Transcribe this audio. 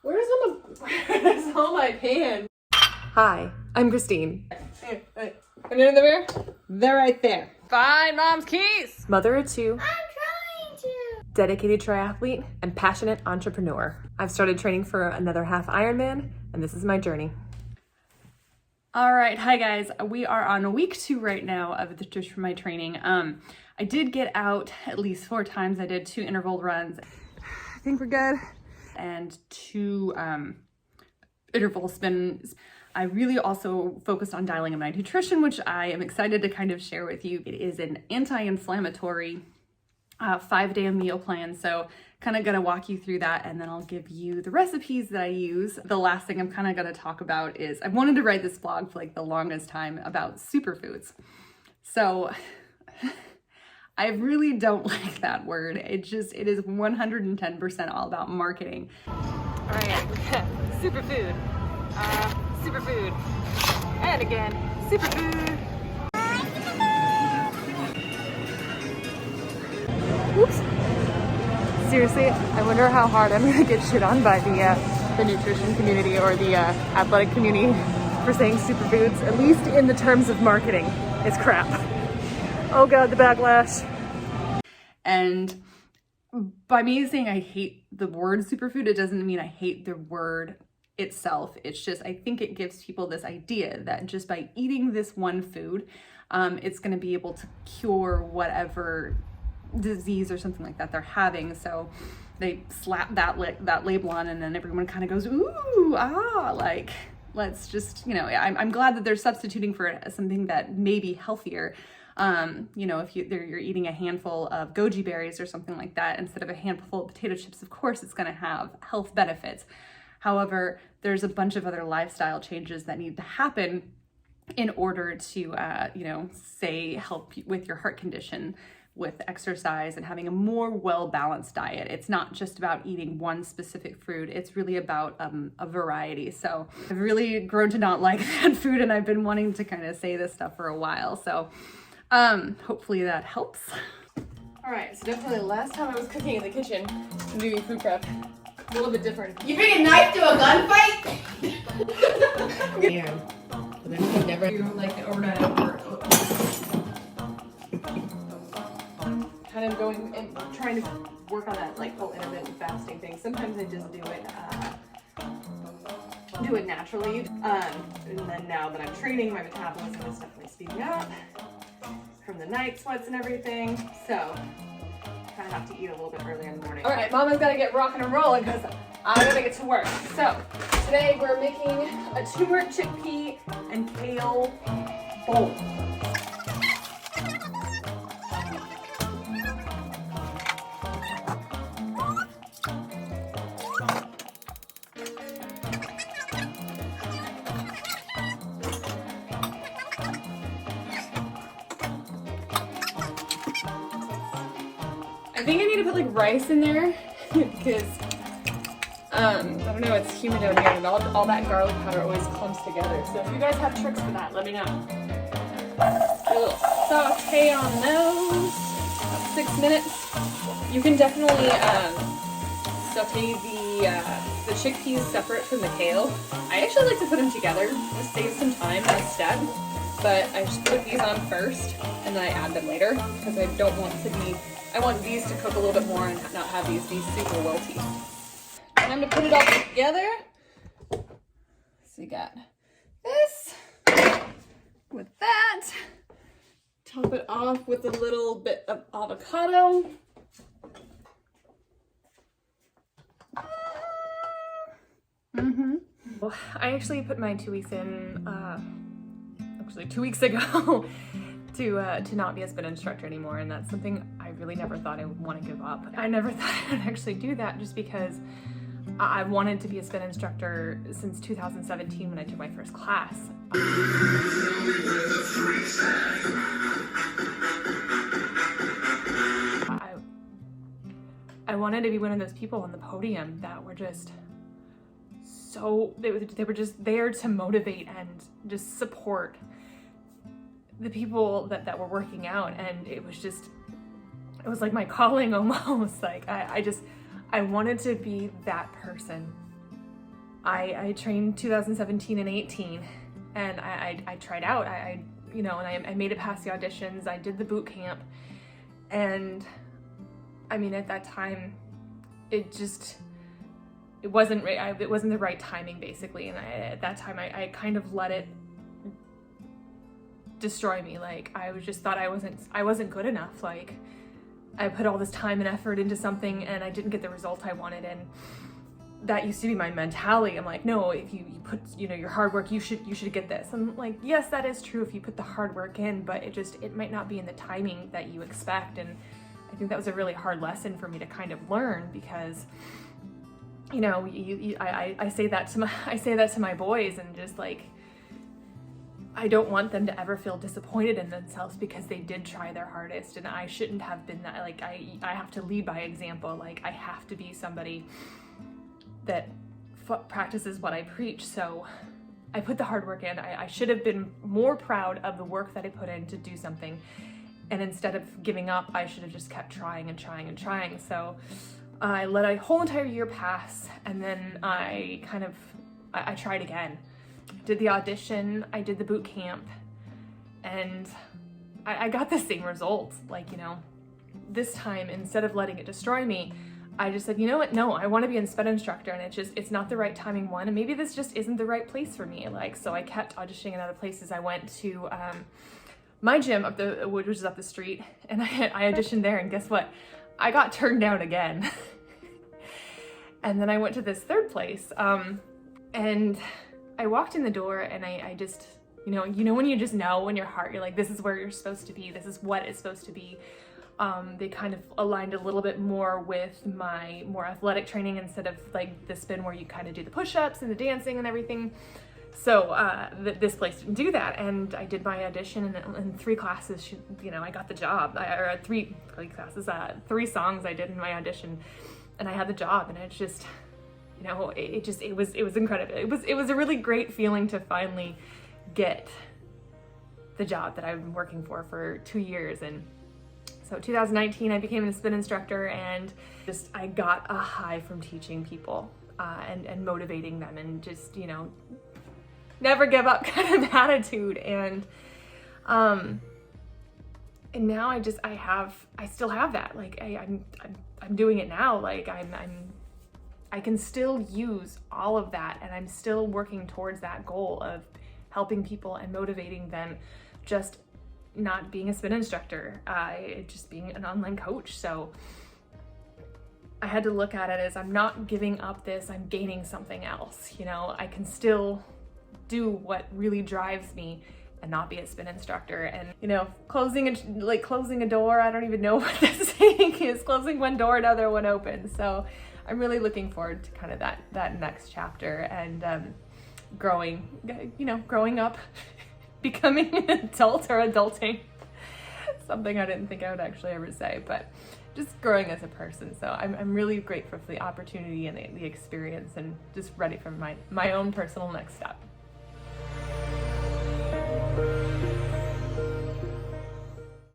Where's all my pan? Hi, I'm Christine. And in the mirror? They're right there. Find mom's keys. Mother of two. I'm trying to. Dedicated triathlete and passionate entrepreneur. I've started training for another half Ironman, and this is my journey. All right, hi guys. We are on week 2 right now of the Just for My training. I did get out at least 4 times. I did 2 interval runs. I think we're good. And 2 interval spins. I really also focused on dialing in my nutrition, which I am excited to kind of share with you. It is an anti-inflammatory 5-day meal plan. So kind of gonna walk you through that, and then I'll give you the recipes that I use. The last thing I'm kind of gonna talk about is I wanted to write this blog for like the longest time about superfoods. So I really don't like that word. It is 110% all about marketing. All right, superfood, superfood, and again, superfood. Oops. Seriously, I wonder how hard I'm gonna get shit on by the nutrition community or the athletic community for saying superfoods, at least in the terms of marketing. It's crap. Oh God, the backlash. And by me saying I hate the word superfood, it doesn't mean I hate the word itself. It's just, I think it gives people this idea that just by eating this one food, it's gonna be able to cure whatever disease or something like that they're having. So they slap that label on, and then everyone kind of goes, ooh, like, let's just, you know, I'm glad that they're substituting for something that may be healthier. You know, if you're eating a handful of goji berries or something like that instead of a handful of potato chips, of course it's going to have health benefits. However, there's a bunch of other lifestyle changes that need to happen in order to, you know, say help with your heart condition, with exercise, and having a more well-balanced diet. It's not just about eating one specific fruit. It's really about a variety. So I've really grown to not like that food, and I've been wanting to kind of say this stuff for a while. So hopefully that helps. All right, so definitely the last time I was cooking in the kitchen and doing food prep, a little bit different. You bring a knife to a gunfight? Yeah, but then you never do like the overnight effort. Kind of going and trying to work on that like whole intermittent fasting thing. Sometimes I just do it naturally. And then now that I'm training, my metabolism is definitely speeding up from the night sweats and everything. So kind of have to eat a little bit earlier in the morning. All right, Mama's got to get rocking and rolling because I gotta get to work. So today we're making a turmeric chickpea and kale bowl. I think I need to put like rice in there because I don't know, it's humid down here and all that garlic powder always clumps together. So if you guys have tricks for that, let me know. A little saute on those, about 6 minutes. You can definitely saute the chickpeas separate from the kale. I actually like to put them together to save some time in a step, but I just put these on first and then I add them later because I want these to cook a little bit more and not have these be super wilty. Time to put it all together. So we got this with that. Top it off with a little bit of avocado. Well, I actually put my 2 weeks in, actually 2 weeks ago, to not be a spin instructor anymore, and that's something I really never thought I would want to give up. I never thought I would actually do that just because I wanted to be a spin instructor since 2017 when I took my first class. I wanted to be one of those people on the podium that were just so, they were just there to motivate and just support the people that were working out, and it was like my calling almost. Like I wanted to be that person I trained 2017 and 18, and I tried out. You know, and I made it past the auditions. I did the boot camp, and I mean, at that time, it wasn't the right timing, basically. And at that time, I kind of let it destroy me. Like, I just thought I wasn't good enough. Like, I put all this time and effort into something, and I didn't get the result I wanted. And that used to be my mentality. I'm like, no, if you put, you know, your hard work, you should get this. I'm like, yes, that is true if you put the hard work in, but it might not be in the timing that you expect. And I think that was a really hard lesson for me to kind of learn, because, you know, I say that to my boys, and just like, I don't want them to ever feel disappointed in themselves because they did try their hardest, and I shouldn't have been that. Like, I have to lead by example. Like, I have to be somebody that practices what I preach. So I put the hard work in. I should have been more proud of the work that I put in to do something. And instead of giving up, I should have just kept trying and trying and trying. So I let a whole entire year pass, and then I tried again. Did the audition, I did the boot camp, and I got the same result. Like, you know, this time, instead of letting it destroy me, I just said, you know what, no, I want to be a sped instructor, and it's not the right timing, one, and maybe this just isn't the right place for me. Like, so I kept auditioning in other places. I went to my gym which is up the street, and I auditioned there, and guess what? I got turned down again. And then I went to this third place, and I walked in the door, and I just, you know when you just know in your heart, you're like, this is where you're supposed to be, this is what it's supposed to be. They kind of aligned a little bit more with my more athletic training, instead of like the spin where you kind of do the push-ups and the dancing and everything. So this place didn't do that, and I did my audition, and in 3 classes, you know, I got the job. Or 3 classes, 3 songs I did in my audition, and I had the job. And it's just, you know, it was incredible. It was a really great feeling to finally get the job that I've been working for 2 years. And so 2019, I became a spin instructor, and just I got a high from teaching people and motivating them, and just, you know, never give up kind of attitude. And now I still have that. Like, I'm doing it now. Like, I can still use all of that, and I'm still working towards that goal of helping people and motivating them, just not being a spin instructor, just being an online coach. So I had to look at it as, I'm not giving up this, I'm gaining something else. You know, I can still do what really drives me and not be a spin instructor. And, you know, closing a door, I don't even know what that saying is. Closing one door, another one opens. So I'm really looking forward to kind of that next chapter, and growing up, becoming an adult, or adulting. Something I didn't think I would actually ever say, but just growing as a person. So I'm really grateful for the opportunity and the experience, and just ready for my own personal next step.